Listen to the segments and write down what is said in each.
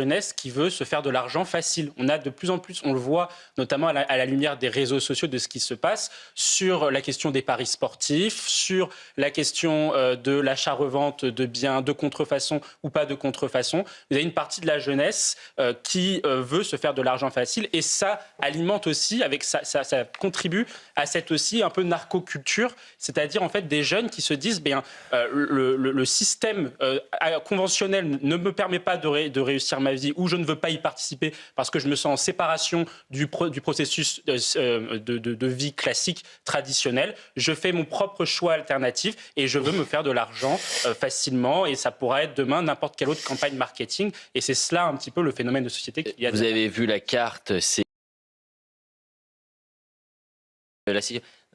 jeunesse qui veut se faire de l'argent facile. On a de plus en plus, on le voit notamment à la lumière des réseaux sociaux de ce qui se passe sur la question des paris sportifs, sur la question de l'achat-revente de biens de contrefaçon ou pas de contrefaçon. Vous avez une partie de la jeunesse qui veut se faire de l'argent facile et ça alimente aussi, ça contribue à cette aussi un peu narcoculture, c'est-à-dire en fait des jeunes qui se disent le système conventionnel ne me permet pas de réussir ma vie ou je ne veux pas y participer parce que je me sens en séparation du processus de vie classique, traditionnel. Je fais mon propre choix alternatif et je veux me faire de l'argent facilement et ça pourra être demain n'importe quelle autre campagne marketing et c'est cela un petit peu le phénomène de société qu'il y a. Vous avez vu la carte, c'est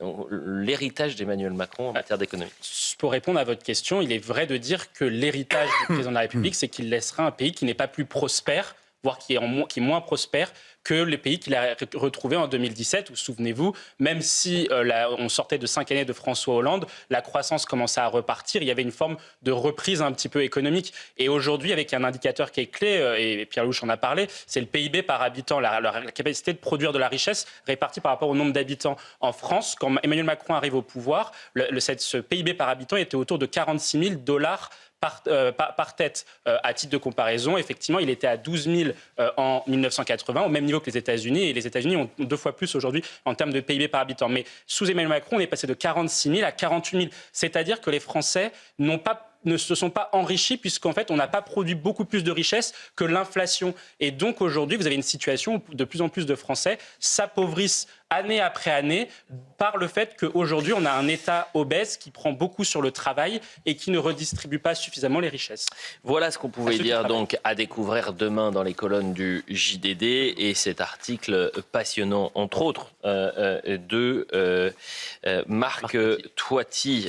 l'héritage d'Emmanuel Macron en matière d'économie. Pour répondre à votre question, il est vrai de dire que l'héritage du président de la République, c'est qu'il laissera un pays qui n'est pas plus prospère, voire qui est moins prospère que les pays qu'il a retrouvés en 2017, où, souvenez-vous, même si on sortait de 5 années de François Hollande, la croissance commençait à repartir, il y avait une forme de reprise un petit peu économique. Et aujourd'hui, avec un indicateur qui est clé, et Pierre Louche en a parlé, c'est le PIB par habitant, la capacité de produire de la richesse répartie par rapport au nombre d'habitants. En France, quand Emmanuel Macron arrive au pouvoir, ce PIB par habitant était autour de 46 000 dollars par tête. À titre de comparaison, effectivement, il était à 12 000 en 1980, au même niveau que les États-Unis. Et les États-Unis ont 2 fois plus aujourd'hui en termes de PIB par habitant. Mais sous Emmanuel Macron, on est passé de 46 000 à 48 000. C'est-à-dire que les Français ne se sont pas enrichis puisqu'en fait, on n'a pas produit beaucoup plus de richesses que l'inflation. Et donc aujourd'hui, vous avez une situation où de plus en plus de Français s'appauvrissent année après année par le fait qu'aujourd'hui, on a un État obèse qui prend beaucoup sur le travail et qui ne redistribue pas suffisamment les richesses. Voilà ce qu'on pouvait dire donc à découvrir demain dans les colonnes du JDD et cet article passionnant, entre autres, de Marc Toiti.